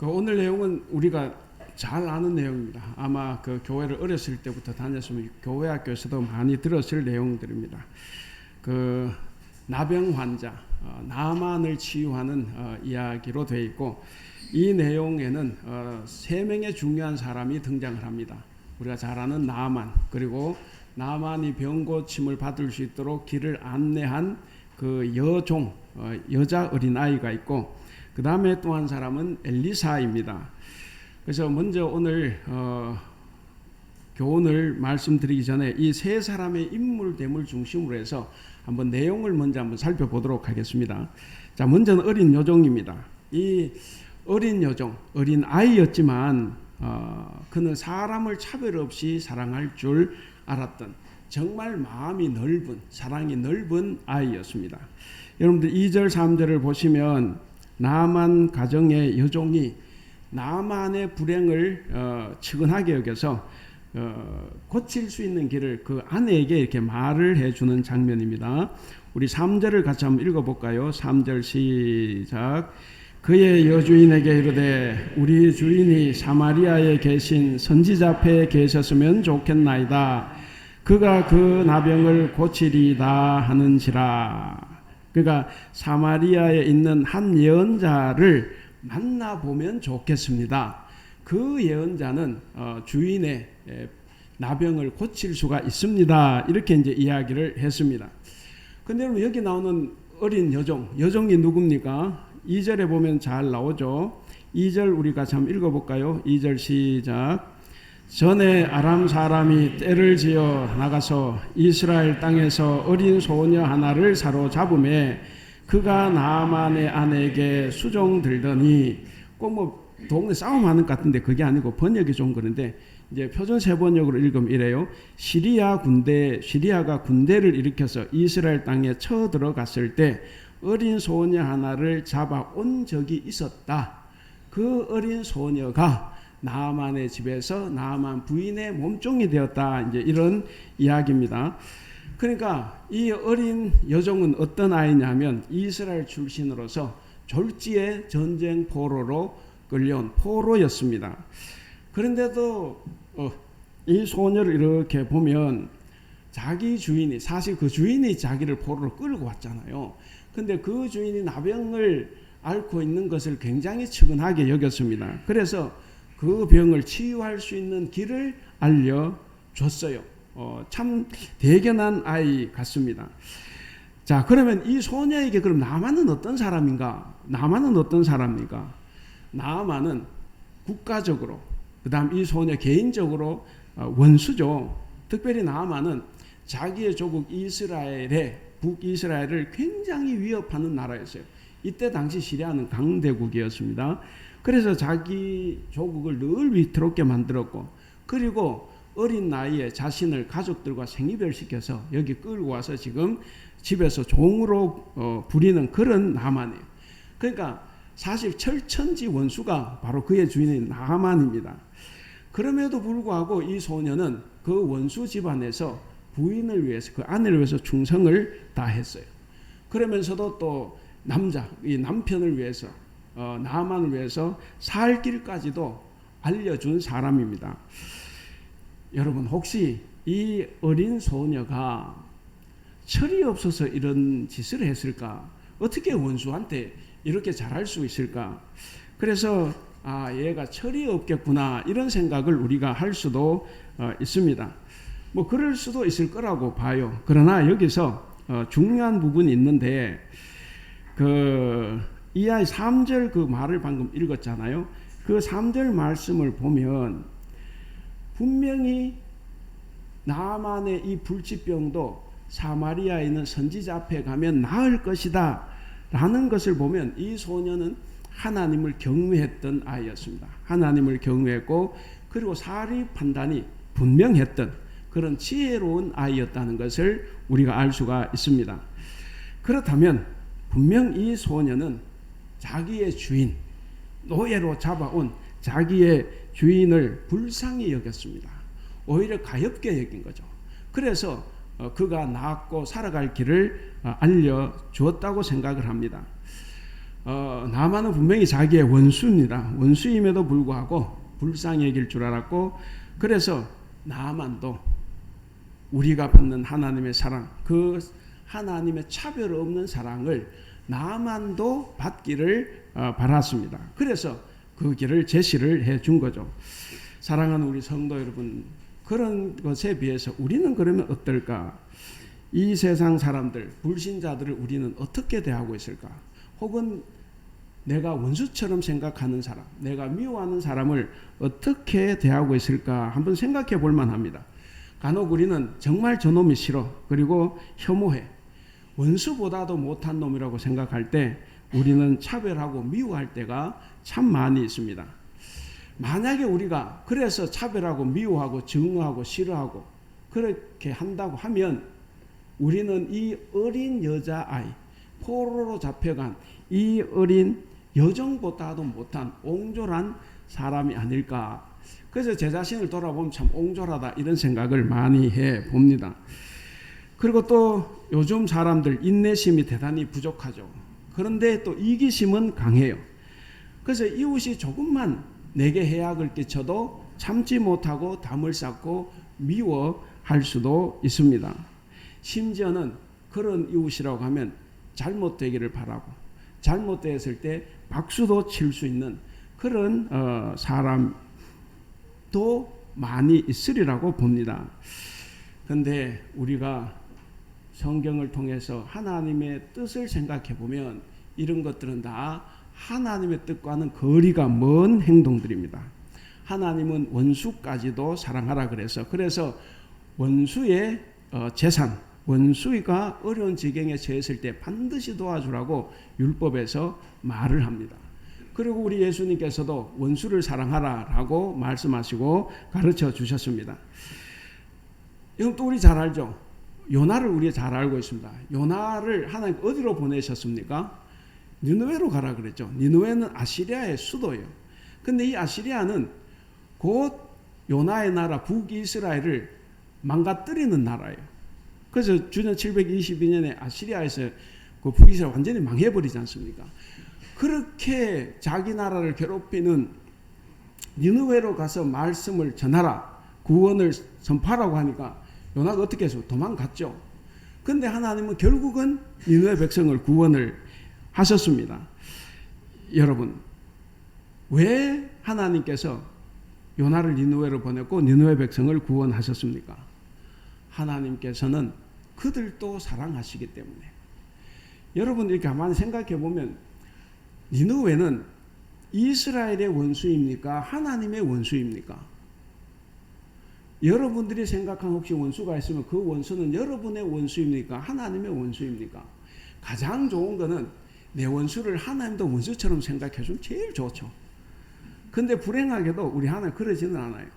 오늘 내용은 우리가 잘 아는 내용입니다. 아마 그 교회를 어렸을 때부터 다녔으면 교회 학교에서도 많이 들었을 내용들입니다. 그 나병 환자 나만을 치유하는 이야기로 되어 있고, 이 내용에는 세 명의 중요한 사람이 등장을 합니다. 우리가 잘 아는 나만, 그리고 나만이 병 고침을 받을 수 있도록 길을 안내한 그 여종, 여자 어린아이가 있고, 그 다음에 또 한 사람은 엘리사입니다. 그래서 먼저 오늘 교훈을 말씀드리기 전에 이 세 사람의 인물됨을 중심으로 해서 한번 내용을 먼저 한번 살펴보도록 하겠습니다. 자, 먼저는 어린 여종입니다. 이 어린 여종, 어린 아이였지만 그는 사람을 차별 없이 사랑할 줄 알았던 정말 마음이 넓은, 사랑이 넓은 아이였습니다. 여러분들 2절 3절을 보시면 나만 가정의 여종이 나만의 불행을 측은하게 여겨서 고칠 수 있는 길을 그 아내에게 이렇게 말을 해주는 장면입니다. 우리 3절을 같이 한번 읽어볼까요? 3절 시작. 그의 여주인에게 이르되 우리 주인이 사마리아에 계신 선지자 앞에 계셨으면 좋겠나이다. 그가 그 나병을 고치리다 하는지라. 그러니까 사마리아에 있는 한 예언자를 만나보면 좋겠습니다. 그 예언자는 주인의 나병을 고칠 수가 있습니다. 이렇게 이제 이야기를 했습니다. 근데 여러분, 여기 나오는 어린 여종이 누굽니까? 2절에 보면 잘 나오죠. 2절 우리 같이 한번 읽어볼까요? 2절 시작. 전에 아람 사람이 떼를 지어 나가서 이스라엘 땅에서 어린 소녀 하나를 사로잡음에 그가 나만의 아내에게 수종 들더니, 꼭 뭐 동네 싸움하는 것 같은데 그게 아니고 번역이 좀 그런데 이제 표준세 번역으로 읽으면 이래요. 시리아가 군대를 일으켜서 이스라엘 땅에 쳐들어갔을 때 어린 소녀 하나를 잡아온 적이 있었다. 그 어린 소녀가 나아만의 집에서 나아만 부인의 몸종이 되었다. 이제 이런 이야기입니다. 그러니까 이 어린 여종은 어떤 아이냐면 이스라엘 출신으로서 졸지의 전쟁 포로로 끌려온 포로였습니다. 그런데도 이 소녀를 이렇게 보면 자기 주인이, 사실 그 주인이 자기를 포로로 끌고 왔잖아요. 근데 그 주인이 나병을 앓고 있는 것을 굉장히 측은하게 여겼습니다. 그래서 그 병을 치유할 수 있는 길을 알려줬어요. 참 대견한 아이 같습니다. 자, 그러면 이 소녀에게 그럼 나만은 어떤 사람인가? 나만은 국가적으로, 그 다음 이 소녀 개인적으로 원수죠. 특별히 나만은 자기의 조국 북이스라엘을 굉장히 위협하는 나라였어요. 이때 당시 시리아는 강대국이었습니다. 그래서 자기 조국을 늘 위태롭게 만들었고, 그리고 어린 나이에 자신을 가족들과 생이별시켜서 여기 끌고 와서 지금 집에서 종으로 부리는 그런 나만이에요. 그러니까 사실 철천지 원수가 바로 그의 주인인 나만입니다. 그럼에도 불구하고 이 소녀는 그 원수 집안에서 부인을 위해서, 그 아내를 위해서 충성을 다했어요. 그러면서도 또 이 남편을 위해서, 나만을 위해서 살 길까지도 알려준 사람입니다. 여러분, 혹시 이 어린 소녀가 철이 없어서 이런 짓을 했을까? 어떻게 원수한테 이렇게 잘할 수 있을까? 그래서 얘가 철이 없겠구나, 이런 생각을 우리가 할 수도 있습니다. 뭐 그럴 수도 있을 거라고 봐요. 그러나 여기서 중요한 부분이 있는데, 이 아이 3절 그 말을 방금 읽었잖아요. 그 3절 말씀을 보면 분명히 나만의 이 불치병도 사마리아에 있는 선지자 앞에 가면 나을 것이다 라는 것을 보면 이 소녀는 하나님을 경외했던 아이였습니다. 하나님을 경외했고, 그리고 사리 판단이 분명했던 그런 지혜로운 아이였다는 것을 우리가 알 수가 있습니다. 그렇다면 분명 이 소녀는 자기의 주인, 노예로 잡아온 자기의 주인을 불쌍히 여겼습니다. 오히려 가엾게 여긴 거죠. 그래서 그가 낫고 살아갈 길을 알려주었다고 생각을 합니다. 나만은 분명히 자기의 원수입니다. 원수임에도 불구하고 불쌍히 여길 줄 알았고, 그래서 나만도 우리가 받는 하나님의 사랑, 그 하나님의 차별 없는 사랑을 나만도 받기를 바랐습니다. 그래서 그 길을 제시를 해준 거죠. 사랑하는 우리 성도 여러분, 그런 것에 비해서 우리는 그러면 어떨까? 이 세상 사람들, 불신자들을 우리는 어떻게 대하고 있을까? 혹은 내가 원수처럼 생각하는 사람, 내가 미워하는 사람을 어떻게 대하고 있을까? 한번 생각해 볼 만합니다. 간혹 우리는 정말 저놈이 싫어, 그리고 혐오해, 원수보다도 못한 놈이라고 생각할 때 우리는 차별하고 미워할 때가 참 많이 있습니다. 만약에 우리가 그래서 차별하고 미워하고 증오하고 싫어하고 그렇게 한다고 하면 우리는 이 어린 여자아이, 포로로 잡혀간 이 어린 여종보다도 못한 옹졸한 사람이 아닐까. 그래서 제 자신을 돌아보면 참 옹졸하다, 이런 생각을 많이 해봅니다. 그리고 또 요즘 사람들 인내심이 대단히 부족하죠. 그런데 또 이기심은 강해요. 그래서 이웃이 조금만 내게 해악을 끼쳐도 참지 못하고 담을 쌓고 미워할 수도 있습니다. 심지어는 그런 이웃이라고 하면 잘못되기를 바라고, 잘못되었을 때 박수도 칠 수 있는 그런 사람도 많이 있으리라고 봅니다. 그런데 우리가 성경을 통해서 하나님의 뜻을 생각해 보면 이런 것들은 다 하나님의 뜻과는 거리가 먼 행동들입니다. 하나님은 원수까지도 사랑하라 그래서 원수의 재산, 원수가 어려운 지경에 처했을 때 반드시 도와주라고 율법에서 말을 합니다. 그리고 우리 예수님께서도 원수를 사랑하라라고 말씀하시고 가르쳐 주셨습니다. 이건 또 우리 잘 알죠. 요나를 우리 잘 알고 있습니다. 요나를 하나님 어디로 보내셨습니까? 니느웨로 가라 그랬죠. 니느웨는 아시리아의 수도예요. 근데 이 아시리아는 곧 요나의 나라 북이스라엘을 망가뜨리는 나라예요. 그래서 주년 722년에 아시리아에서 그 북이스라엘 완전히 망해버리지 않습니까? 그렇게 자기 나라를 괴롭히는 니느웨로 가서 말씀을 전하라, 구원을 선포하라고 하니까 요나가 어떻게 해서 도망갔죠. 그런데 하나님은 결국은 니느웨 백성을 구원을 하셨습니다. 여러분, 왜 하나님께서 요나를 니느웨로 보냈고 니느웨 백성을 구원하셨습니까? 하나님께서는 그들도 사랑하시기 때문에. 여러분, 이렇게 가만히 생각해 보면 니느웨는 이스라엘의 원수입니까? 하나님의 원수입니까? 여러분들이 생각한 혹시 원수가 있으면 그 원수는 여러분의 원수입니까? 하나님의 원수입니까? 가장 좋은 거는 내 원수를 하나님도 원수처럼 생각해 주면 제일 좋죠. 근데 불행하게도 우리 하나님 그러지는 않아요.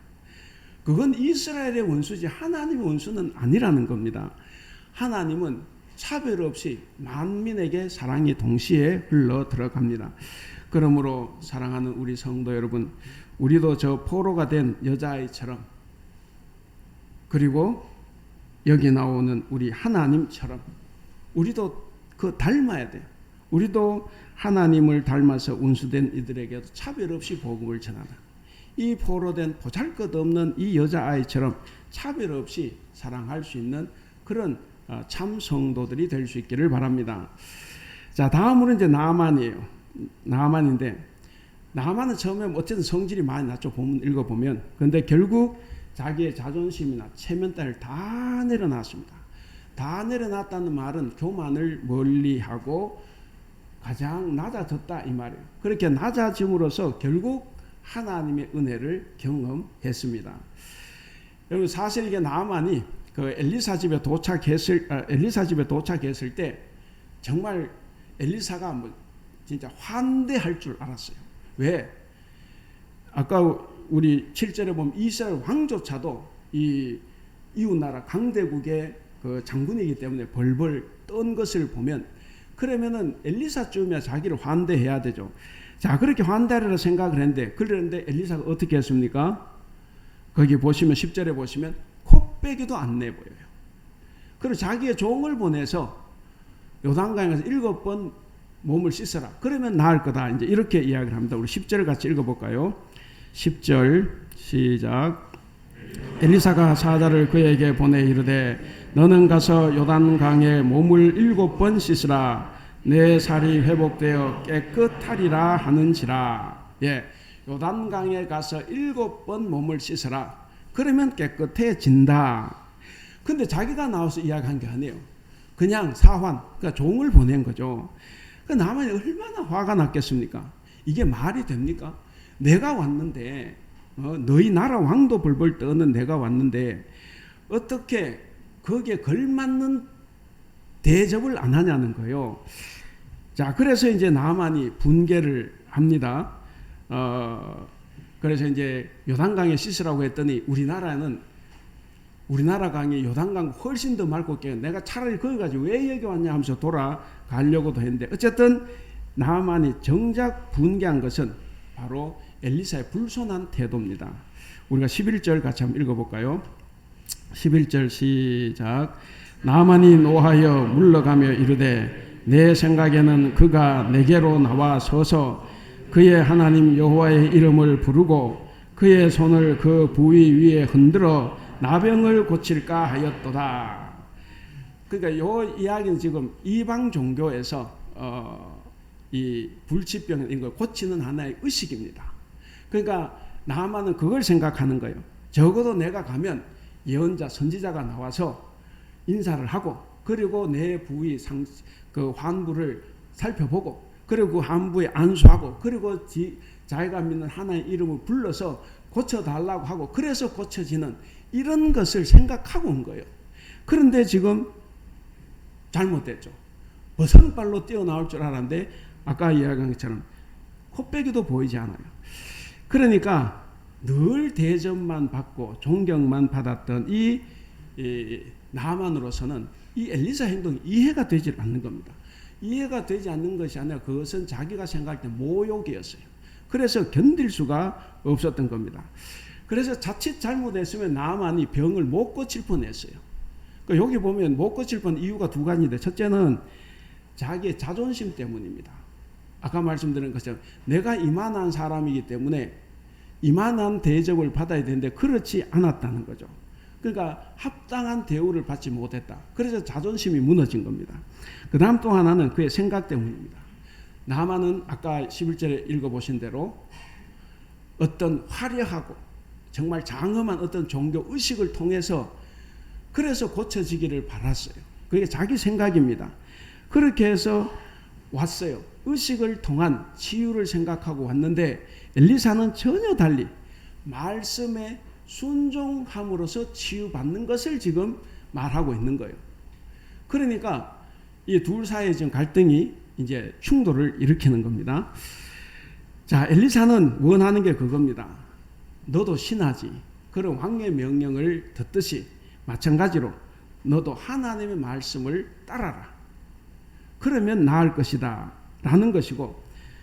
그건 이스라엘의 원수지 하나님의 원수는 아니라는 겁니다. 하나님은 차별 없이 만민에게 사랑이 동시에 흘러 들어갑니다. 그러므로 사랑하는 우리 성도 여러분, 우리도 저 포로가 된 여자아이처럼, 그리고 여기 나오는 우리 하나님처럼 우리도 그 닮아야 돼요. 우리도 하나님을 닮아서 운수된 이들에게도 차별 없이 복음을 전하라. 이 포로된 보잘것없는 이 여자아이처럼 차별 없이 사랑할 수 있는 그런 참 성도들이 될 수 있기를 바랍니다. 자, 다음으로 이제 나아만이에요. 나아만인데, 나아만은 처음에 어쨌든 성질이 많이 났죠. 본문 읽어보면. 그런데 결국 자기의 자존심이나 체면단을 다 내려놨습니다. 다 내려놨다는 말은 교만을 멀리하고 가장 낮아졌다 이 말이에요. 그렇게 낮아짐으로써 결국 하나님의 은혜를 경험했습니다. 여러분, 사실 이게 나아만이 그 엘리사 집에 도착했을 때 정말 엘리사가 뭐 진짜 환대할 줄 알았어요. 왜? 아까 우리 7절에 보면 이스라엘 왕조차도 이 이웃나라 강대국의 그 장군이기 때문에 벌벌 떤 것을 보면, 그러면은 엘리사쯤이야 자기를 환대해야 되죠. 자, 그렇게 환대하리라 생각을 했는데, 그런데 엘리사가 어떻게 했습니까? 거기 보시면 10절에 보시면 콧배기도 안 내보여요. 그리고 자기의 종을 보내서 요단강에 가서 7번 몸을 씻어라. 그러면 나을 거다. 이제 이렇게 이야기를 합니다. 우리 10절 같이 읽어볼까요? 10절 시작. 엘리사가 사자를 그에게 보내 이르되 너는 가서 요단강에 몸을 7번 씻으라. 내 살이 회복되어 깨끗하리라 하는지라. 예, 요단강에 가서 7번 몸을 씻어라. 그러면 깨끗해진다. 근데 자기가 나와서 이야기한 게 아니에요. 그냥 사환, 그러니까 종을 보낸 거죠. 나만이 얼마나 화가 났겠습니까? 이게 말이 됩니까? 내가 왔는데 너희 나라 왕도 벌벌 떠는 내가 왔는데 어떻게 거기에 걸맞는 대접을 안 하냐는 거예요. 자, 그래서 이제 나만이 분개를 합니다. 그래서 이제 요단강에 씻으라고 했더니 우리나라 강이 요단강 훨씬 더 맑고 깨. 내가 차라리 거기 가지고 왜 여기 왔냐 하면서 돌아가려고도 했는데 어쨌든 나만이 정작 분개한 것은 바로 엘리사의 불손한 태도입니다. 우리가 11절 같이 한번 읽어볼까요? 11절 시작. 나만이 노하여 물러가며 이르되 내 생각에는 그가 내게로 나와 서서 그의 하나님 여호와의 이름을 부르고 그의 손을 그 부위 위에 흔들어 나병을 고칠까 하였도다. 그러니까 이 이야기는 지금 이방 종교에서 이 불치병 이런 걸 고치는 하나의 의식입니다. 그러니까 나만은 그걸 생각하는 거예요. 적어도 내가 가면 예언자 선지자가 나와서 인사를 하고 그리고 내 부위 그 환부를 살펴보고 그리고 그 환부에 안수하고 그리고 자기가 믿는 하나의 이름을 불러서 고쳐달라고 하고 그래서 고쳐지는 이런 것을 생각하고 온 거예요. 그런데 지금 잘못됐죠. 버선발로 뛰어나올 줄 알았는데 아까 이야기한 것처럼 코빼기도 보이지 않아요. 그러니까 늘 대접만 받고 존경만 받았던 이 나만으로서는 이 엘리사 행동이 이해가 되지 않는 겁니다. 이해가 되지 않는 것이 아니라 그것은 자기가 생각할 때 모욕이었어요. 그래서 견딜 수가 없었던 겁니다. 그래서 자칫 잘못했으면 나만이 병을 못 고칠 뻔했어요. 그러니까 여기 보면 못 고칠 뻔 이유가 두 가지인데 첫째는 자기의 자존심 때문입니다. 아까 말씀드린 것처럼 내가 이만한 사람이기 때문에 이만한 대접을 받아야 되는데 그렇지 않았다는 거죠. 그러니까 합당한 대우를 받지 못했다. 그래서 자존심이 무너진 겁니다. 그 다음 또 하나는 그의 생각 때문입니다. 나만은 아까 11절에 읽어보신 대로 어떤 화려하고 정말 장엄한 어떤 종교 의식을 통해서 그래서 고쳐지기를 바랐어요. 그게 자기 생각입니다. 그렇게 해서 왔어요. 의식을 통한 치유를 생각하고 왔는데 엘리사는 전혀 달리 말씀에 순종함으로써 치유받는 것을 지금 말하고 있는 거예요. 그러니까 이 둘 사이에 지금 갈등이 이제 충돌을 일으키는 겁니다. 자, 엘리사는 원하는 게 그겁니다. 너도 신하지. 그런 왕의 명령을 듣듯이 마찬가지로 너도 하나님의 말씀을 따라라. 그러면 나을 것이다. 라는 것이고,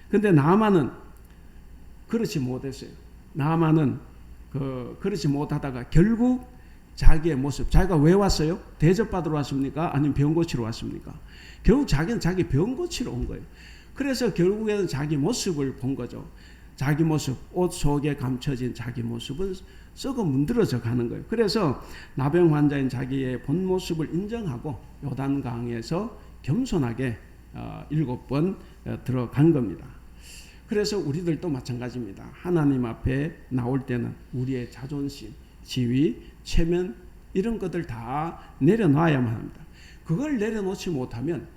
근데 나아만은 그렇지 못했어요. 나아만은 그렇지 못하다가 결국 자기의 모습, 자기가 왜 왔어요? 대접받으러 왔습니까? 아니면 병 고치러 왔습니까? 결국 자기는 자기 병 고치러 온 거예요. 그래서 결국에는 자기 모습을 본 거죠. 자기 모습, 옷 속에 감춰진 자기 모습은 썩어 문드러져 가는 거예요. 그래서 나병 환자인 자기의 본 모습을 인정하고 요단강에서 겸손하게 7번 들어간 겁니다. 그래서 우리들도 마찬가지입니다. 하나님 앞에 나올 때는 우리의 자존심, 지위, 체면 이런 것들 다 내려놔야만 합니다. 그걸 내려놓지 못하면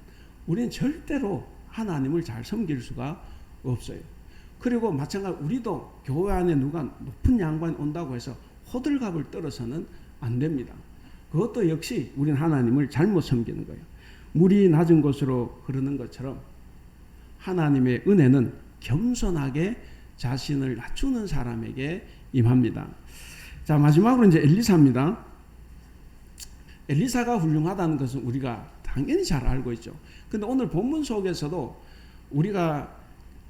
우리는 절대로 하나님을 잘 섬길 수가 없어요. 그리고 마찬가지로 우리도 교회 안에 누가 높은 양반이 온다고 해서 호들갑을 떨어서는 안 됩니다. 그것도 역시 우리는 하나님을 잘못 섬기는 거예요. 물이 낮은 곳으로 흐르는 것처럼 하나님의 은혜는 겸손하게 자신을 낮추는 사람에게 임합니다. 자, 마지막으로 이제 엘리사입니다. 엘리사가 훌륭하다는 것은 우리가 당연히 잘 알고 있죠. 근데 오늘 본문 속에서도 우리가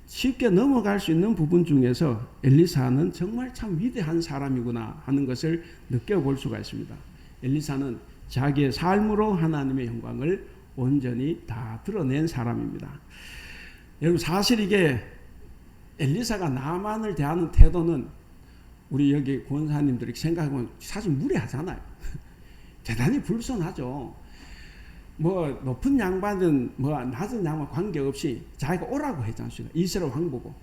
쉽게 넘어갈 수 있는 부분 중에서 엘리사는 정말 참 위대한 사람이구나 하는 것을 느껴볼 수가 있습니다. 엘리사는 자기의 삶으로 하나님의 영광을 온전히 다 드러낸 사람입니다. 여러분 사실 이게 엘리사가 나만을 대하는 태도는 우리 여기 권사님들이 생각해보면 사실 무례하잖아요. 대단히 불손하죠. 뭐 높은 양반은 뭐 낮은 양반 관계없이 자기가 오라고 했지 않습니까? 이스라엘 왕보고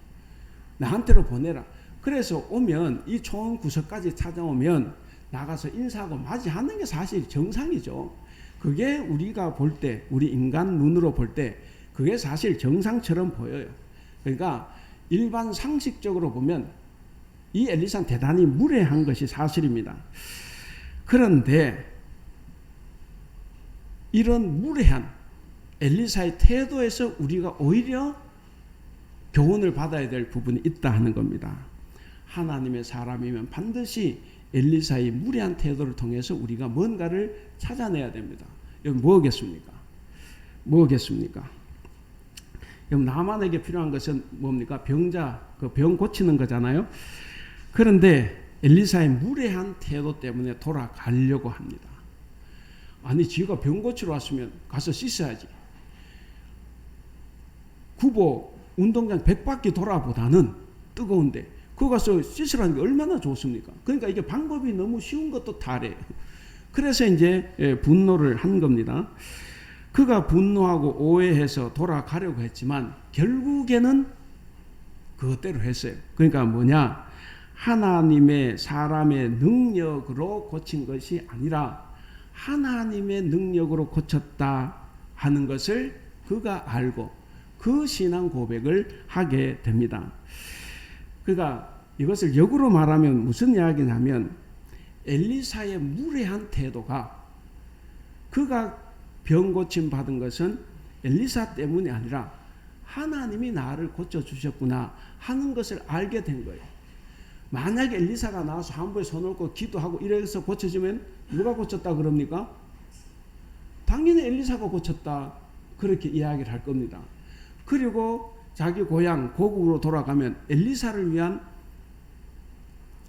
나한테로 보내라. 그래서 오면 이 총 구석까지 찾아오면 나가서 인사하고 맞이하는 게 사실 정상이죠. 그게 우리가 볼 때, 우리 인간 눈으로 볼 때 그게 사실 정상처럼 보여요. 그러니까 일반 상식적으로 보면 이 엘리사는 대단히 무례한 것이 사실입니다. 그런데 이런 무례한 엘리사의 태도에서 우리가 오히려 교훈을 받아야 될 부분이 있다 하는 겁니다. 하나님의 사람이면 반드시 엘리사의 무례한 태도를 통해서 우리가 뭔가를 찾아내야 됩니다. 여러분 뭐겠습니까? 뭐겠습니까? 여러분 나만에게 필요한 것은 뭡니까? 병자, 그 병 고치는 거잖아요. 그런데 엘리사의 무례한 태도 때문에 돌아가려고 합니다. 아니 지가 병 고치러 왔으면 가서 씻어야지. 구보 운동장 100바퀴 돌아보다는 뜨거운데 그거 가서 씻으라는 게 얼마나 좋습니까? 그러니까 이게 방법이 너무 쉬운 것도 다래. 그래서 이제 분노를 한 겁니다. 그가 분노하고 오해해서 돌아가려고 했지만 결국에는 그것대로 했어요. 그러니까 뭐냐? 하나님의 사람의 능력으로 고친 것이 아니라 하나님의 능력으로 고쳤다 하는 것을 그가 알고 그 신앙 고백을 하게 됩니다. 그러니까 이것을 역으로 말하면 무슨 이야기냐면 엘리사의 무례한 태도가 그가 병 고침 받은 것은 엘리사 때문이 아니라 하나님이 나를 고쳐주셨구나 하는 것을 알게 된 거예요. 만약에 엘리사가 나와서 한부에 손 얹고 기도하고 이래서 고쳐지면 누가 고쳤다 그럽니까? 당연히 엘리사가 고쳤다 그렇게 이야기를 할 겁니다. 그리고 자기 고향 고국으로 돌아가면 엘리사를 위한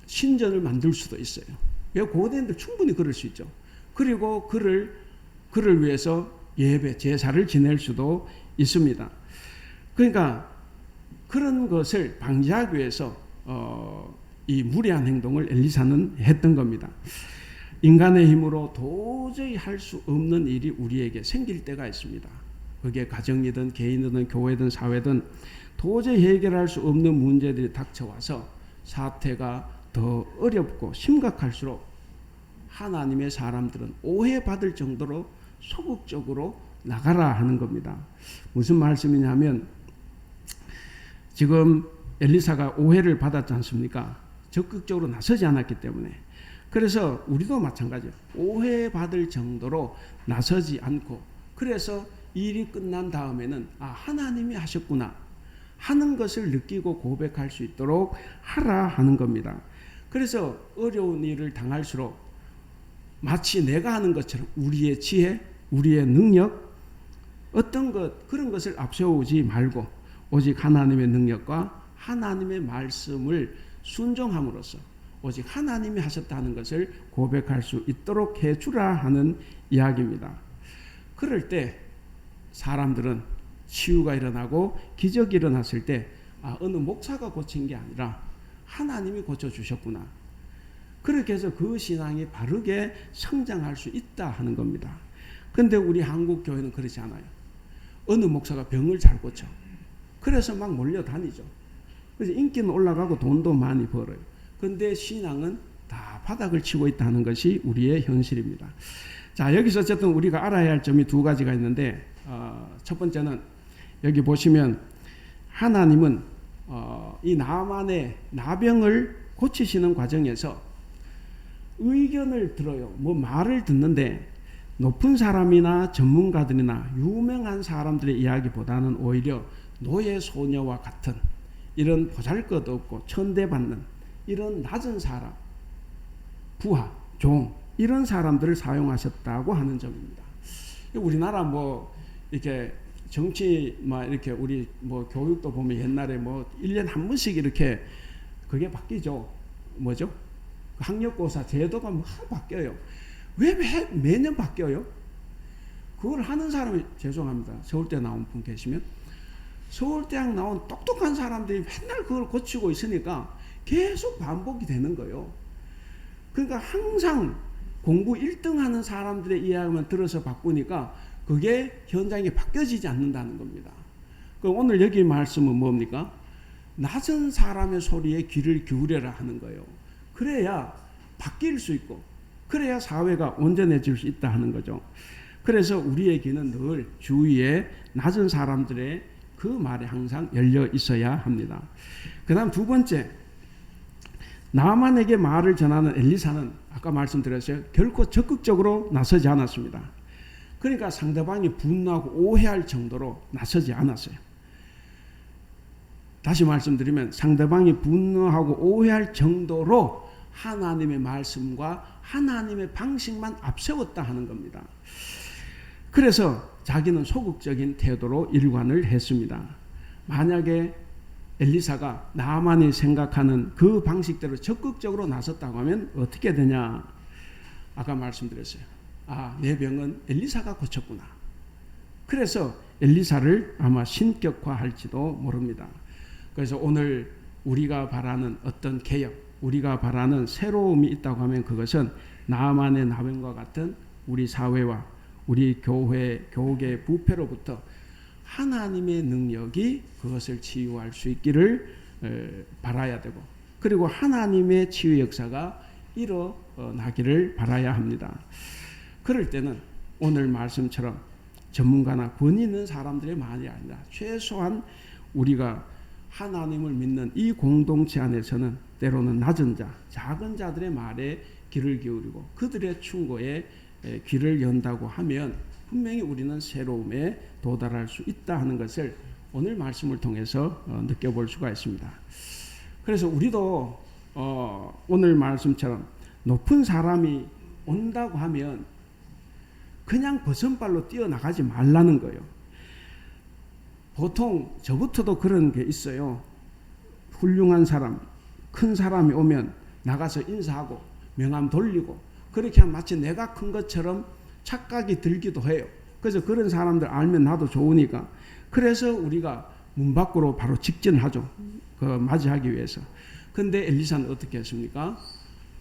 신전을 만들 수도 있어요. 고대인들 충분히 그럴 수 있죠. 그리고 그를 위해서 예배 제사를 지낼 수도 있습니다. 그러니까 그런 것을 방지하기 위해서 이 무례한 행동을 엘리사는 했던 겁니다. 인간의 힘으로 도저히 할 수 없는 일이 우리에게 생길 때가 있습니다. 그게 가정이든 개인이든 교회든 사회든 도저히 해결할 수 없는 문제들이 닥쳐와서 사태가 더 어렵고 심각할수록 하나님의 사람들은 오해받을 정도로 소극적으로 나가라 하는 겁니다. 무슨 말씀이냐면 지금 엘리사가 오해를 받았지 않습니까? 적극적으로 나서지 않았기 때문에. 그래서 우리도 마찬가지예요. 오해받을 정도로 나서지 않고 그래서 일이 끝난 다음에는 하나님이 하셨구나 하는 것을 느끼고 고백할 수 있도록 하라 하는 겁니다. 그래서 어려운 일을 당할수록 마치 내가 하는 것처럼 우리의 지혜, 우리의 능력 어떤 것 그런 것을 앞세우지 말고 오직 하나님의 능력과 하나님의 말씀을 순종함으로써 오직 하나님이 하셨다는 것을 고백할 수 있도록 해주라 하는 이야기입니다. 그럴 때 사람들은 치유가 일어나고 기적이 일어났을 때 어느 목사가 고친 게 아니라 하나님이 고쳐주셨구나. 그렇게 해서 그 신앙이 바르게 성장할 수 있다 하는 겁니다. 그런데 우리 한국 교회는 그렇지 않아요. 어느 목사가 병을 잘 고쳐. 그래서 막 몰려다니죠. 그래서 인기는 올라가고 돈도 많이 벌어요. 그런데 신앙은 다 바닥을 치고 있다는 것이 우리의 현실입니다. 자, 여기서 어쨌든 우리가 알아야 할 점이 두 가지가 있는데 첫 번째는 여기 보시면 하나님은 이 나만의 나병을 고치시는 과정에서 의견을 들어요. 뭐 말을 듣는데 높은 사람이나 전문가들이나 유명한 사람들의 이야기보다는 오히려 노예 소녀와 같은 이런 보잘것없고 천대받는 이런 낮은 사람, 부하, 종 이런 사람들을 사용하셨다고 하는 점입니다. 우리나라 뭐 이렇게 정치 이렇게 우리 뭐 교육도 보면 옛날에 뭐 1년에 한 번씩 이렇게 그게 바뀌죠. 뭐죠? 학력고사 제도가 뭐 바뀌어요. 왜 매년 바뀌어요? 그걸 하는 사람이 죄송합니다. 서울대 나온 분 계시면 서울대학 나온 똑똑한 사람들이 맨날 그걸 고치고 있으니까 계속 반복이 되는 거예요. 그러니까 항상 공부 1등 하는 사람들의 이야기만 들어서 바꾸니까 그게 현장에 바뀌어지지 않는다는 겁니다. 그럼 오늘 여기 말씀은 뭡니까? 낮은 사람의 소리에 귀를 기울여라 하는 거예요. 그래야 바뀔 수 있고, 그래야 사회가 온전해질 수 있다 하는 거죠. 그래서 우리의 귀는 늘 주위에 낮은 사람들의 그 말에 항상 열려 있어야 합니다. 그 다음 두 번째, 나만에게 말을 전하는 엘리사는 아까 말씀드렸어요. 결코 적극적으로 나서지 않았습니다. 그러니까 상대방이 분노하고 오해할 정도로 나서지 않았어요. 다시 말씀드리면 상대방이 분노하고 오해할 정도로 하나님의 말씀과 하나님의 방식만 앞세웠다 하는 겁니다. 그래서 자기는 소극적인 태도로 일관을 했습니다. 만약에 엘리사가 나만이 생각하는 그 방식대로 적극적으로 나섰다고 하면 어떻게 되냐? 아까 말씀드렸어요. 내 병은 엘리사가 고쳤구나. 그래서 엘리사를 아마 신격화할지도 모릅니다. 그래서 오늘 우리가 바라는 어떤 개혁, 우리가 바라는 새로움이 있다고 하면 그것은 나만의 나병과 같은 우리 사회와 우리 교회의 부패로부터 하나님의 능력이 그것을 치유할 수 있기를 바라야 되고, 그리고 하나님의 치유 역사가 일어나기를 바라야 합니다. 그럴 때는 오늘 말씀처럼 전문가나 권위 있는 사람들의 말이 아니라 최소한 우리가 하나님을 믿는 이 공동체 안에서는 때로는 낮은 자, 작은 자들의 말에 귀를 기울이고 그들의 충고에 귀를 연다고 하면 분명히 우리는 새로움에 도달할 수 있다 하는 것을 오늘 말씀을 통해서 느껴볼 수가 있습니다. 그래서 우리도 오늘 말씀처럼 높은 사람이 온다고 하면 그냥 버선발로 뛰어나가지 말라는 거예요. 보통 저부터도 그런 게 있어요. 훌륭한 사람, 큰 사람이 오면 나가서 인사하고 명함 돌리고 그렇게 하면 마치 내가 큰 것처럼 착각이 들기도 해요. 그래서 그런 사람들 알면 나도 좋으니까. 그래서 우리가 문 밖으로 바로 직진하죠. 맞이하기 위해서. 근데 엘리사는 어떻게 했습니까?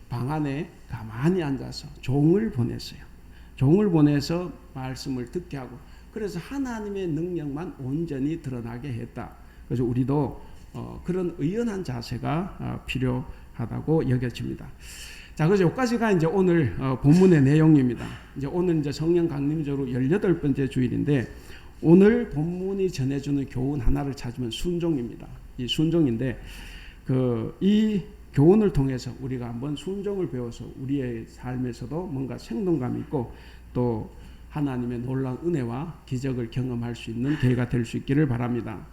방 안에 가만히 앉아서 종을 보냈어요. 종을 보내서 말씀을 듣게 하고, 그래서 하나님의 능력만 온전히 드러나게 했다. 그래서 우리도 그런 의연한 자세가 필요하다고 여겨집니다. 자, 그래서 여기까지가 이제 오늘 본문의 내용입니다. 이제 오늘 이제 성령 강림절로 18번째 주일인데, 오늘 본문이 전해주는 교훈 하나를 찾으면 순종입니다. 이 순종인데, 이 교훈을 통해서 우리가 한번 순종을 배워서 우리의 삶에서도 뭔가 생동감 있고 또 하나님의 놀라운 은혜와 기적을 경험할 수 있는 기회가 될 수 있기를 바랍니다.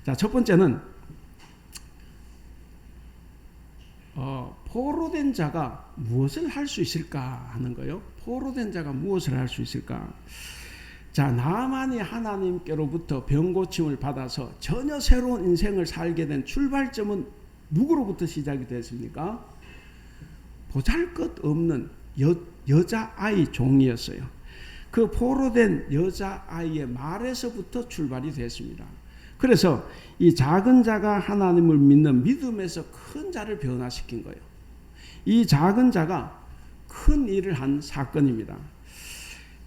자, 첫 번째는 포로된 자가 무엇을 할 수 있을까 하는 거예요. 포로된 자가 무엇을 할 수 있을까? 자, 나만이 하나님께로부터 병고침을 받아서 전혀 새로운 인생을 살게 된 출발점은 누구로부터 시작이 됐습니까? 보잘것없는 여자아이 종이었어요. 그 포로된 여자아이의 말에서부터 출발이 됐습니다. 그래서 이 작은 자가 하나님을 믿는 믿음에서 큰 자를 변화시킨 거예요. 이 작은 자가 큰 일을 한 사건입니다.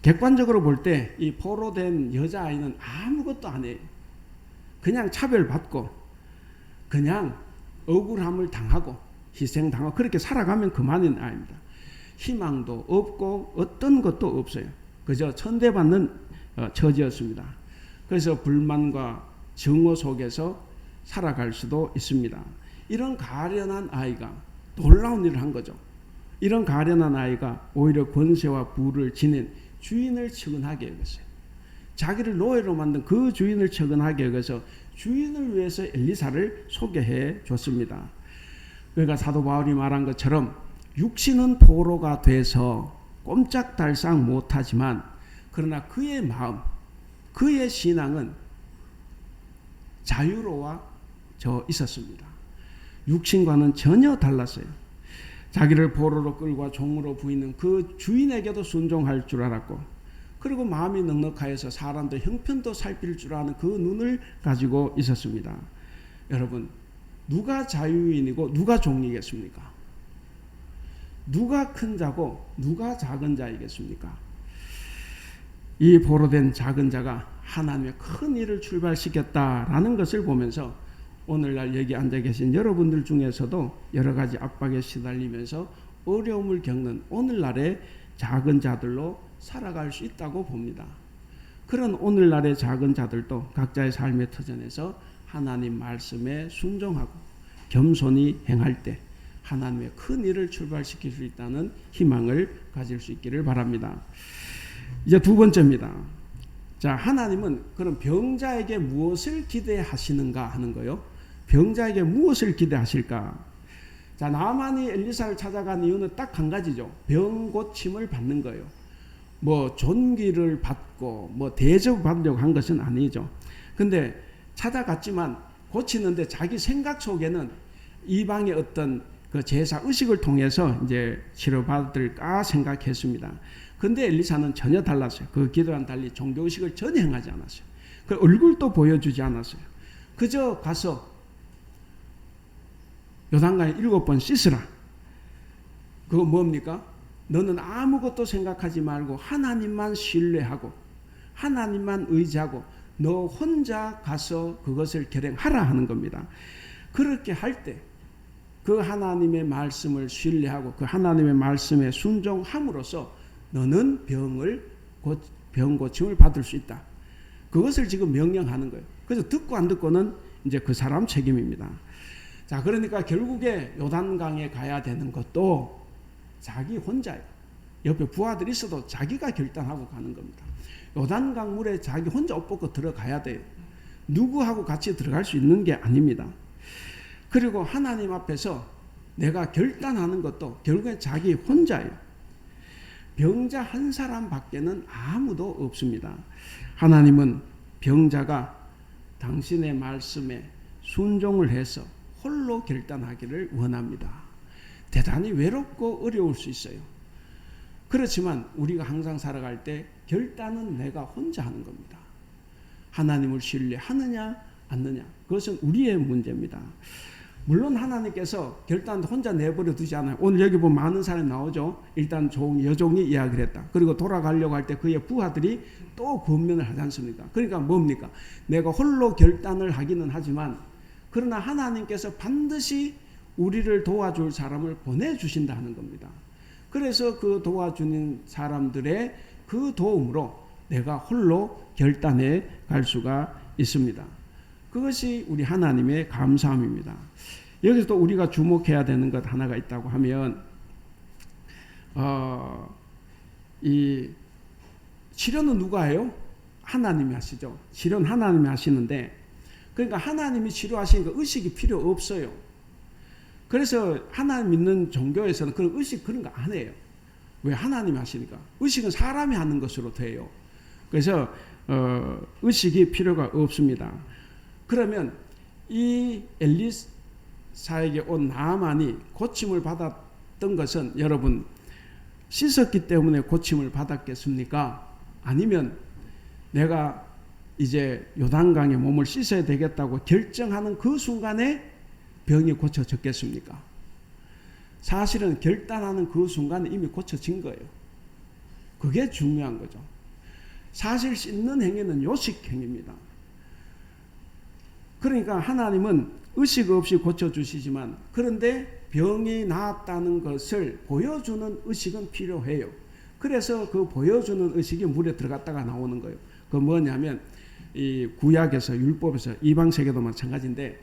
객관적으로 볼 때 이 포로된 여자아이는 아무것도 안 해요. 그냥 차별받고 그냥 억울함을 당하고 희생당하고 그렇게 살아가면 그만인 아이입니다. 희망도 없고 어떤 것도 없어요. 그저 천대받는 처지였습니다. 그래서 불만과 증오 속에서 살아갈 수도 있습니다. 이런 가련한 아이가 놀라운 일을 한 거죠. 이런 가련한 아이가 오히려 권세와 부를 지닌 주인을 측은하게 여겼어요. 자기를 노예로 만든 그 주인을 측은하게 여겨서 주인을 위해서 엘리사를 소개해 줬습니다. 그러니까 사도 바울이 말한 것처럼 육신은 포로가 돼서 꼼짝달싹 못하지만 그러나 그의 마음, 그의 신앙은 자유로워져 있었습니다. 육신과는 전혀 달랐어요. 자기를 포로로 끌고 종으로 부이는 그 주인에게도 순종할 줄 알았고, 그리고 마음이 넉넉하여서 사람도 형편도 살필 줄 아는 그 눈을 가지고 있었습니다. 여러분, 누가 자유인이고 누가 종이겠습니까? 누가 큰 자고 누가 작은 자이겠습니까? 이 보로된 작은 자가 하나님의 큰 일을 출발시켰다라는 것을 보면서 오늘날 여기 앉아 계신 여러분들 중에서도 여러 가지 압박에 시달리면서 어려움을 겪는 오늘날의 작은 자들로 살아갈 수 있다고 봅니다. 그런 오늘날의 작은 자들도 각자의 삶의 터전에서 하나님 말씀에 순종하고 겸손히 행할 때 하나님의 큰 일을 출발시킬 수 있다는 희망을 가질 수 있기를 바랍니다. 이제 두 번째입니다. 자, 하나님은 그럼 병자에게 무엇을 기대하시는가 하는 거요. 병자에게 무엇을 기대하실까? 자, 나만이 엘리사를 찾아간 이유는 딱 한 가지죠. 병 고침을 받는 거예요. 뭐 존귀를 받고 뭐 대접을 받으려고 한 것은 아니죠. 근데 찾아갔지만 고치는데 자기 생각 속에는 이방의 어떤 그 제사 의식을 통해서 이제 치료받을까 생각했습니다. 근데 엘리사는 전혀 달랐어요. 그 기도와는 달리 종교 의식을 전혀 행하지 않았어요. 그 얼굴도 보여주지 않았어요. 그저 가서 요단강에 7번 씻으라. 그거 뭡니까? 너는 아무것도 생각하지 말고 하나님만 신뢰하고 하나님만 의지하고 너 혼자 가서 그것을 결행하라 하는 겁니다. 그렇게 할 때 그 하나님의 말씀을 신뢰하고 그 하나님의 말씀에 순종함으로써 너는 병 고침을 받을 수 있다. 그것을 지금 명령하는 거예요. 그래서 듣고 안 듣고는 이제 그 사람 책임입니다. 자, 그러니까 결국에 요단강에 가야 되는 것도 자기 혼자예요. 옆에 부하들이 있어도 자기가 결단하고 가는 겁니다. 요단강 물에 자기 혼자 옷 벗고 들어가야 돼요. 누구하고 같이 들어갈 수 있는 게 아닙니다. 그리고 하나님 앞에서 내가 결단하는 것도 결국엔 자기 혼자예요. 병자 한 사람 밖에는 아무도 없습니다. 하나님은 병자가 당신의 말씀에 순종을 해서 홀로 결단하기를 원합니다. 대단히 외롭고 어려울 수 있어요. 그렇지만 우리가 항상 살아갈 때 결단은 내가 혼자 하는 겁니다. 하나님을 신뢰하느냐 않느냐, 그것은 우리의 문제입니다. 물론 하나님께서 결단 혼자 내버려 두지 않아요. 오늘 여기 보면 많은 사람이 나오죠. 일단 여종이 이야기를 했다. 그리고 돌아가려고 할 때 그의 부하들이 또 권면을 하지 않습니까? 그러니까 뭡니까? 내가 홀로 결단을 하기는 하지만 그러나 하나님께서 반드시 우리를 도와줄 사람을 보내주신다 하는 겁니다. 그래서 그 도와주는 사람들의 그 도움으로 내가 홀로 결단해 갈 수가 있습니다. 그것이 우리 하나님의 감사함입니다. 여기서 또 우리가 주목해야 되는 것 하나가 있다고 하면 이 치료는 누가 해요? 하나님이 하시죠. 치료는 하나님이 하시는데 그러니까 하나님이 치료하시니까 의식이 필요 없어요. 그래서 하나님 믿는 종교에서는 그런 의식 그런 거 안 해요. 왜? 하나님이 하시니까. 의식은 사람이 하는 것으로 돼요. 그래서 의식이 필요가 없습니다. 그러면 이 엘리사에게 온 나아만이 고침을 받았던 것은 여러분 씻었기 때문에 고침을 받았겠습니까? 아니면 내가 이제 요단강에 몸을 씻어야 되겠다고 결정하는 그 순간에 병이 고쳐졌겠습니까? 사실은 결단하는 그 순간에 이미 고쳐진 거예요. 그게 중요한 거죠. 사실 씻는 행위는 요식 행위입니다. 그러니까 하나님은 의식 없이 고쳐주시지만 그런데 병이 나았다는 것을 보여주는 의식은 필요해요. 그래서 그 보여주는 의식이 물에 들어갔다가 나오는 거예요. 그 뭐냐면 이 구약에서 율법에서 이방 세계도 마찬가지인데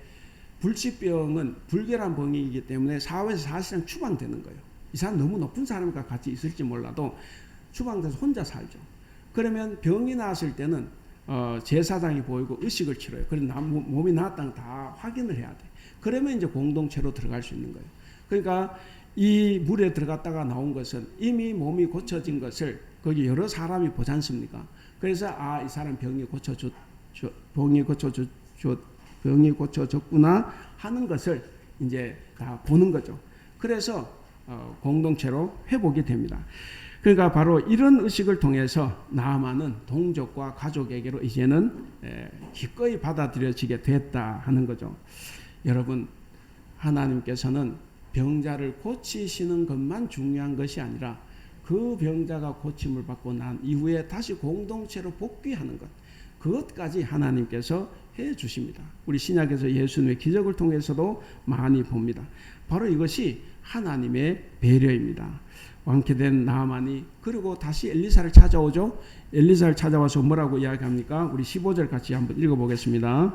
불치병은 불결한 병이기 때문에 사회에서 사실상 추방되는 거예요. 이 사람 너무 높은 사람과 같이 있을지 몰라도 추방돼서 혼자 살죠. 그러면 병이 나았을 때는 제사장이 보이고 의식을 치러요. 그래서 몸이 나았다는 다 확인을 해야 돼. 그러면 이제 공동체로 들어갈 수 있는 거예요. 그러니까 이 물에 들어갔다가 나온 것은 이미 몸이 고쳐진 것을 거기 여러 사람이 보지 않습니까? 그래서 이 사람 병이 고쳐졌구나 하는 것을 이제 다 보는 거죠. 그래서 공동체로 회복이 됩니다. 그러니까 바로 이런 의식을 통해서 나아만은 동족과 가족에게로 이제는 기꺼이 받아들여지게 됐다 하는 거죠. 여러분, 하나님께서는 병자를 고치시는 것만 중요한 것이 아니라 그 병자가 고침을 받고 난 이후에 다시 공동체로 복귀하는 것, 그것까지 하나님께서 해 주십니다. 우리 신약에서 예수님의 기적을 통해서도 많이 봅니다. 바로 이것이 하나님의 배려입니다. 완쾌된 나아만이 그리고 다시 엘리사를 찾아오죠. 엘리사를 찾아와서 뭐라고 이야기합니까? 우리 15절 같이 한번 읽어보겠습니다.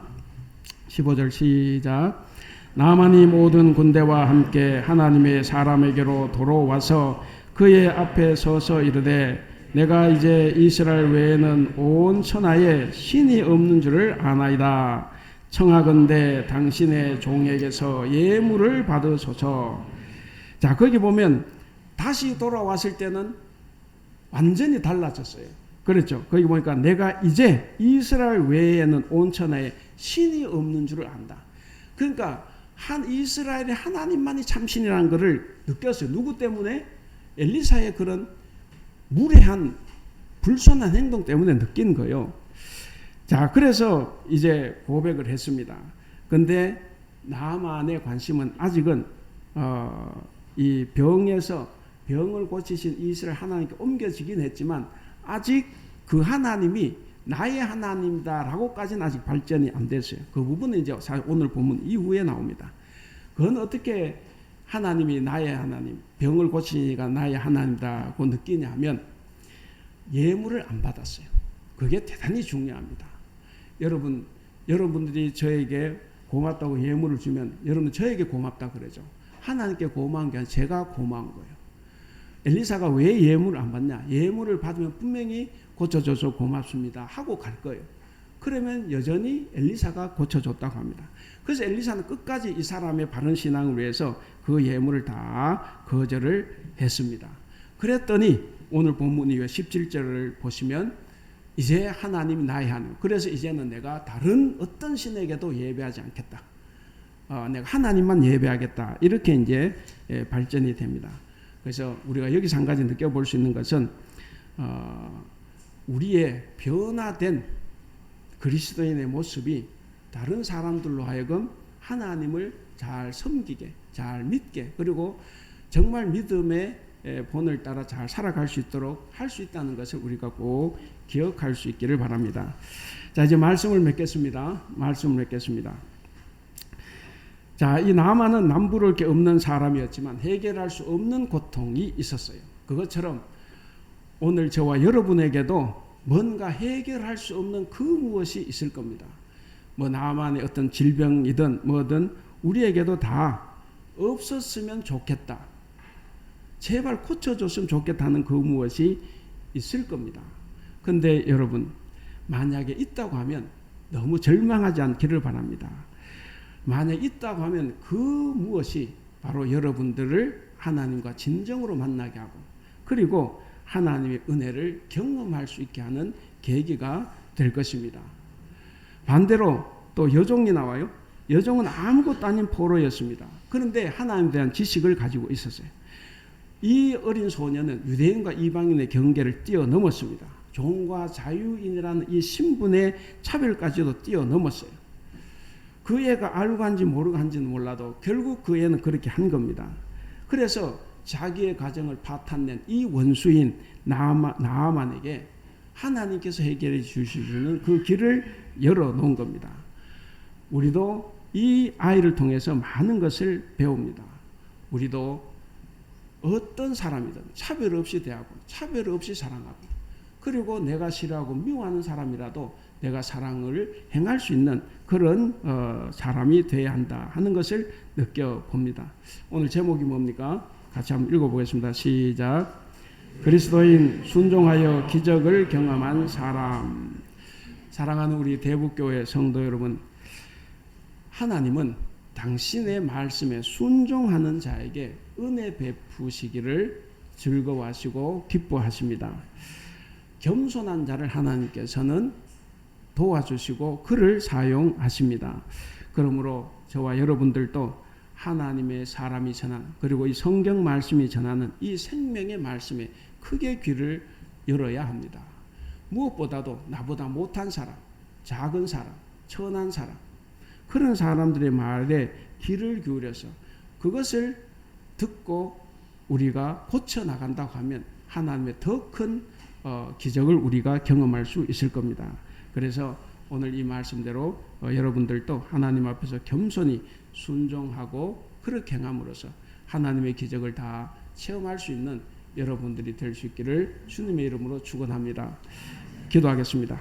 15절 시작. 나아만이 모든 군대와 함께 하나님의 사람에게로 돌아와서 그의 앞에 서서 이르되 내가 이제 이스라엘 외에는 온 천하에 신이 없는 줄을 아나이다. 청하건대 당신의 종에게서 예물을 받으소서. 자, 거기 보면 다시 돌아왔을 때는 완전히 달라졌어요. 그렇죠. 거기 보니까 내가 이제 이스라엘 외에는 온 천하에 신이 없는 줄을 안다. 그러니까 이스라엘의 하나님만이 참신이라는 것을 느꼈어요. 누구 때문에? 엘리사의 그런 무례한 불손한 행동 때문에 느낀 거예요. 자, 그래서 이제 고백을 했습니다. 근데 나아만의 관심은 아직은 이 병에서 병을 고치신 이스라엘 하나님께 옮겨지긴 했지만 아직 그 하나님이 나의 하나님이다라고까지는 아직 발전이 안 됐어요. 그 부분은 이제 오늘 본문 이후에 나옵니다. 그건 어떻게 하나님이 나의 하나님, 병을 고치니까 나의 하나님이다고 느끼냐면 예물을 안 받았어요. 그게 대단히 중요합니다. 여러분들이 저에게 고맙다고 예물을 주면 여러분 저에게 고맙다 그러죠. 하나님께 고마운 게 아니라 제가 고마운 거예요. 엘리사가 왜 예물을 안 받냐? 예물을 받으면 분명히 고쳐줘서 고맙습니다 하고 갈 거예요. 그러면 여전히 엘리사가 고쳐줬다고 합니다. 그래서 엘리사는 끝까지 이 사람의 바른 신앙을 위해서 그 예물을 다 거절을 했습니다. 그랬더니 오늘 본문 이후에 17절을 보시면 이제 하나님이 나의 하나님, 그래서 이제는 내가 다른 어떤 신에게도 예배하지 않겠다. 내가 하나님만 예배하겠다. 이렇게 이제 발전이 됩니다. 그래서 우리가 여기서 한 가지 느껴볼 수 있는 것은 우리의 변화된 그리스도인의 모습이 다른 사람들로 하여금 하나님을 잘 섬기게, 잘 믿게, 그리고 정말 믿음의 본을 따라 잘 살아갈 수 있도록 할 수 있다는 것을 우리가 꼭 기억할 수 있기를 바랍니다. 자, 이제 말씀을 맺겠습니다. 자, 이 나아만은 남부를 게 없는 사람이었지만 해결할 수 없는 고통이 있었어요. 그것처럼 오늘 저와 여러분에게도 뭔가 해결할 수 없는 그 무엇이 있을 겁니다. 뭐 나아만의 어떤 질병이든 뭐든 우리에게도 다 없었으면 좋겠다. 제발 고쳐줬으면 좋겠다는 그 무엇이 있을 겁니다. 근데 여러분, 만약에 있다고 하면 너무 절망하지 않기를 바랍니다. 만약 있다고 하면 그 무엇이 바로 여러분들을 하나님과 진정으로 만나게 하고 그리고 하나님의 은혜를 경험할 수 있게 하는 계기가 될 것입니다. 반대로 또 여종이 나와요. 여종은 아무것도 아닌 포로였습니다. 그런데 하나님에 대한 지식을 가지고 있었어요. 이 어린 소녀는 유대인과 이방인의 경계를 뛰어넘었습니다. 종과 자유인이라는 이 신분의 차별까지도 뛰어넘었어요. 그 애가 알고 한지 모르고 한지는 몰라도 결국 그 애는 그렇게 한 겁니다. 그래서 자기의 가정을 파탄낸 이 원수인 나아만에게 하나님께서 해결해 주시는 그 길을 열어놓은 겁니다. 우리도 이 아이를 통해서 많은 것을 배웁니다. 우리도 어떤 사람이든 차별 없이 대하고 차별 없이 사랑하고 그리고 내가 싫어하고 미워하는 사람이라도 내가 사랑을 행할 수 있는 그런 사람이 되어야 한다 하는 것을 느껴봅니다. 오늘 제목이 뭡니까? 같이 한번 읽어보겠습니다. 시작. 그리스도인 순종하여 기적을 경험한 사람. 사랑하는 우리 대북교회 성도 여러분, 하나님은 당신의 말씀에 순종하는 자에게 은혜 베푸시기를 즐거워하시고 기뻐하십니다. 겸손한 자를 하나님께서는 도와주시고 그를 사용하십니다. 그러므로 저와 여러분들도 하나님의 사람이 전하는, 그리고 이 성경 말씀이 전하는 이 생명의 말씀에 크게 귀를 열어야 합니다. 무엇보다도 나보다 못한 사람, 작은 사람, 천한 사람, 그런 사람들의 말에 귀를 기울여서 그것을 듣고 우리가 고쳐 나간다고 하면 하나님의 더 큰 기적을 우리가 경험할 수 있을 겁니다. 그래서 오늘 이 말씀대로 여러분들도 하나님 앞에서 겸손히 순종하고 그렇게 행함으로써 하나님의 기적을 다 체험할 수 있는 여러분들이 될 수 있기를 주님의 이름으로 축원합니다. 기도하겠습니다.